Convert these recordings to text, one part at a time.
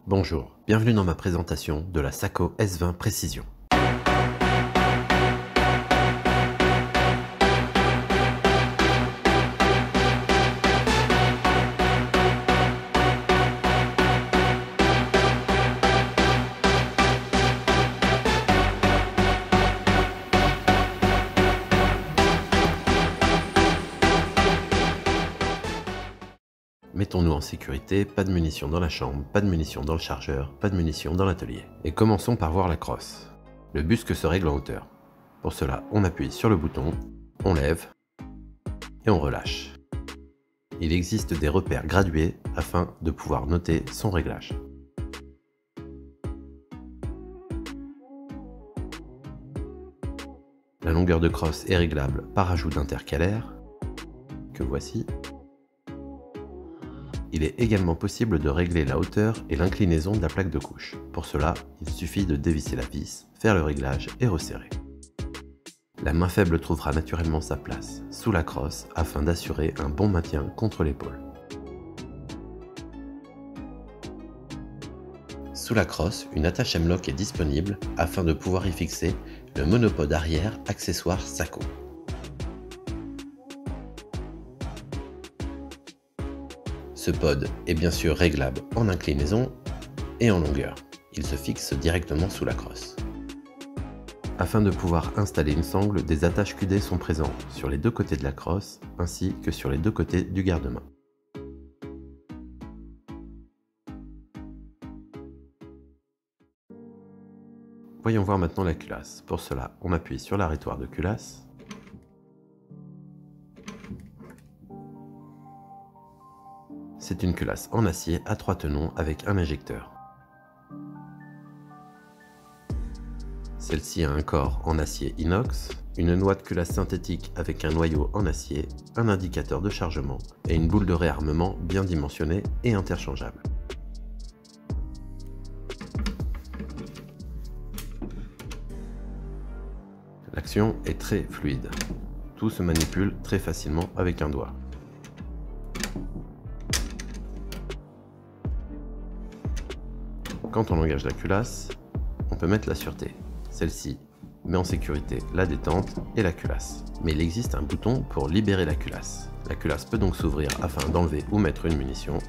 Bonjour, bienvenue dans ma présentation de la Sako S20 Précision. Mettons-nous en sécurité, pas de munitions dans la chambre, pas de munitions dans le chargeur, pas de munitions dans l'atelier. Et commençons par voir la crosse. Le busque se règle en hauteur. Pour cela, on appuie sur le bouton, on lève et on relâche. Il existe des repères gradués afin de pouvoir noter son réglage. La longueur de crosse est réglable par ajout d'intercalaires, que voici. Il est également possible de régler la hauteur et l'inclinaison de la plaque de couche. Pour cela, il suffit de dévisser la vis, faire le réglage et resserrer. La main faible trouvera naturellement sa place sous la crosse afin d'assurer un bon maintien contre l'épaule. Sous la crosse, une attache M-LOK est disponible afin de pouvoir y fixer le monopode arrière accessoire Sako. Ce pod est bien sûr réglable en inclinaison et en longueur. Il se fixe directement sous la crosse. Afin de pouvoir installer une sangle, des attaches QD sont présentes sur les deux côtés de la crosse ainsi que sur les deux côtés du garde-main. Voyons voir maintenant la culasse. Pour cela, on appuie sur l'arrêtoir de culasse. C'est une culasse en acier à 3 tenons avec un injecteur. Celle-ci a un corps en acier inox, une noix de culasse synthétique avec un noyau en acier, un indicateur de chargement et une boule de réarmement bien dimensionnée et interchangeable. L'action est très fluide. Tout se manipule très facilement avec un doigt. Quand on engage la culasse, on peut mettre la sûreté. Celle-ci met en sécurité la détente et la culasse. Mais il existe un bouton pour libérer la culasse. La culasse peut donc s'ouvrir afin d'enlever ou mettre une munition.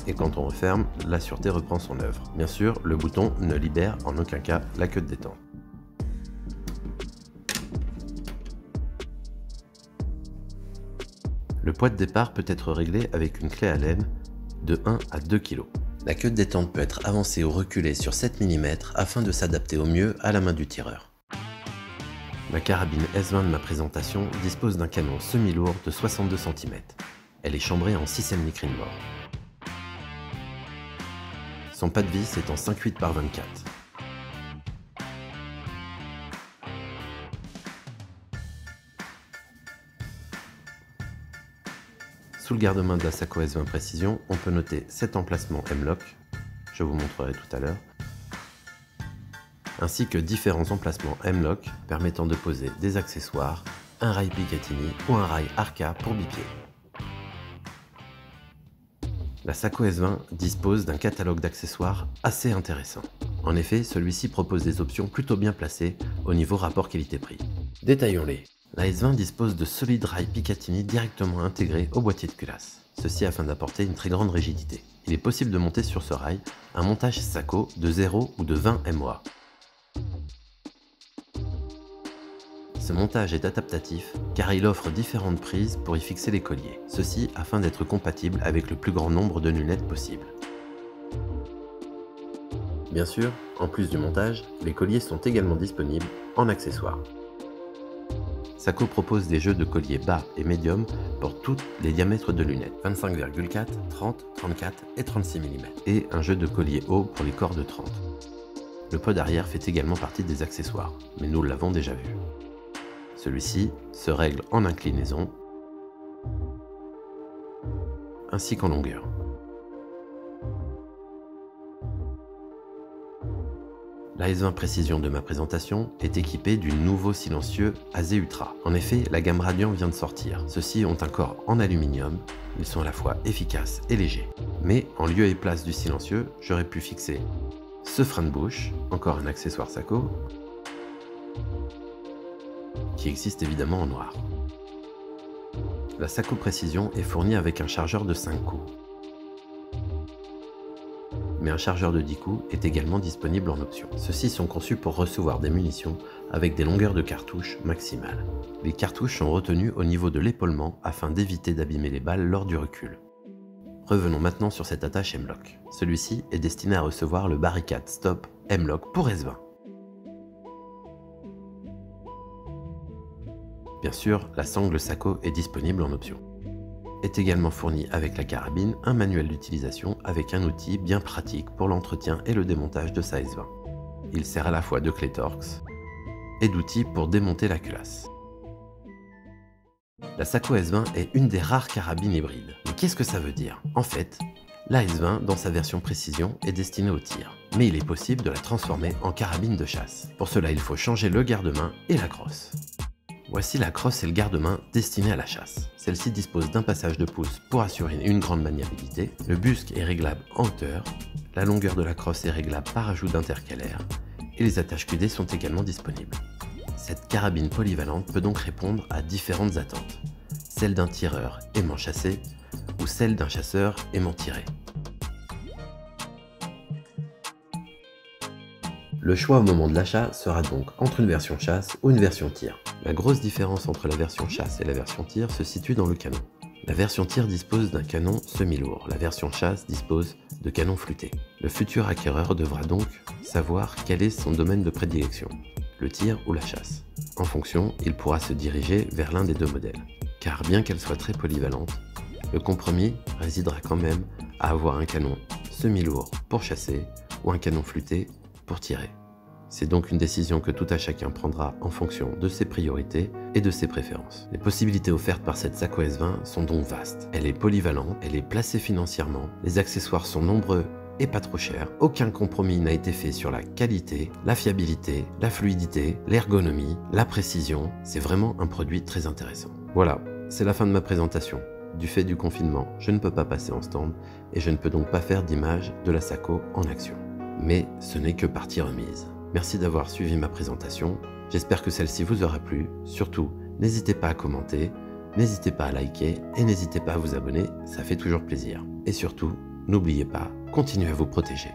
Et quand on referme, la sûreté reprend son œuvre. Bien sûr, le bouton ne libère en aucun cas la queue de détente. Le poids de départ peut être réglé avec une clé Allen de 1 à 2 kg. La queue de détente peut être avancée ou reculée sur 7 mm afin de s'adapter au mieux à la main du tireur. La carabine S20 de ma présentation dispose d'un canon semi-lourd de 62 cm. Elle est chambrée en 6ème Nikkrin bore. Son pas de vis est en 5,8 par 24. Sous le garde-main de la Sako S20 Précision, on peut noter 7 emplacements M-LOK, je vous montrerai tout à l'heure, ainsi que différents emplacements M-LOK permettant de poser des accessoires, un rail Picatinny ou un rail Arca pour bipied. La Sako S20 dispose d'un catalogue d'accessoires assez intéressant. En effet, celui-ci propose des options plutôt bien placées au niveau rapport qualité-prix. Détaillons-les. La S20 dispose de solides rails Picatinny directement intégrés au boîtier de culasse, ceci afin d'apporter une très grande rigidité. Il est possible de monter sur ce rail un montage Sako de 0 ou de 20 MOA. Ce montage est adaptatif car il offre différentes prises pour y fixer les colliers, ceci afin d'être compatible avec le plus grand nombre de lunettes possible. Bien sûr, en plus du montage, les colliers sont également disponibles en accessoires. Sako propose des jeux de colliers bas et médium pour tous les diamètres de lunettes, 25,4, 30, 34 et 36 mm, et un jeu de collier haut pour les corps de 30. Le pod arrière fait également partie des accessoires, mais nous l'avons déjà vu. Celui-ci se règle en inclinaison ainsi qu'en longueur. La S20 Précision de ma présentation est équipée du nouveau silencieux AZ Ultra. En effet, la gamme Radiant vient de sortir. Ceux-ci ont un corps en aluminium, ils sont à la fois efficaces et légers. Mais en lieu et place du silencieux, j'aurais pu fixer ce frein de bouche, encore un accessoire Sako, qui existe évidemment en noir. La Sako Précision est fournie avec un chargeur de 5 coups. Mais un chargeur de 10 coups est également disponible en option. Ceux-ci sont conçus pour recevoir des munitions avec des longueurs de cartouches maximales. Les cartouches sont retenues au niveau de l'épaulement afin d'éviter d'abîmer les balles lors du recul. Revenons maintenant sur cet attache M-LOK. Celui-ci est destiné à recevoir le Barricade Stop M-LOK pour S20. Bien sûr, la sangle Sako est disponible en option. Est également fourni avec la carabine un manuel d'utilisation avec un outil bien pratique pour l'entretien et le démontage de sa S20. Il sert à la fois de clé Torx et d'outil pour démonter la culasse. La Sako S20 est une des rares carabines hybrides. Mais qu'est-ce que ça veut dire? En fait, la S20 dans sa version précision est destinée au tir, mais il est possible de la transformer en carabine de chasse. Pour cela, il faut changer le garde-main et la crosse. Voici la crosse et le garde-main destinés à la chasse. Celle-ci dispose d'un passage de pouce pour assurer une grande maniabilité. Le busc est réglable en hauteur. La longueur de la crosse est réglable par ajout d'intercalaire. Et les attaches QD sont également disponibles. Cette carabine polyvalente peut donc répondre à différentes attentes. Celle d'un tireur aimant chasser ou celle d'un chasseur aimant tirer. Le choix au moment de l'achat sera donc entre une version chasse ou une version tir. La grosse différence entre la version chasse et la version tir se situe dans le canon. La version tir dispose d'un canon semi-lourd, la version chasse dispose de canons flûtés. Le futur acquéreur devra donc savoir quel est son domaine de prédilection, le tir ou la chasse. En fonction, il pourra se diriger vers l'un des deux modèles. Car bien qu'elle soit très polyvalente, le compromis résidera quand même à avoir un canon semi-lourd pour chasser ou un canon flûté pour tirer. C'est donc une décision que tout à chacun prendra en fonction de ses priorités et de ses préférences. Les possibilités offertes par cette Sako S20 sont donc vastes. Elle est polyvalente, elle est placée financièrement, les accessoires sont nombreux et pas trop chers. Aucun compromis n'a été fait sur la qualité, la fiabilité, la fluidité, l'ergonomie, la précision. C'est vraiment un produit très intéressant. Voilà, c'est la fin de ma présentation. Du fait du confinement, je ne peux pas passer en stand et je ne peux donc pas faire d'image de la Sako en action. Mais ce n'est que partie remise. Merci d'avoir suivi ma présentation, j'espère que celle-ci vous aura plu. Surtout, n'hésitez pas à commenter, n'hésitez pas à liker et n'hésitez pas à vous abonner, ça fait toujours plaisir. Et surtout, n'oubliez pas, continuez à vous protéger.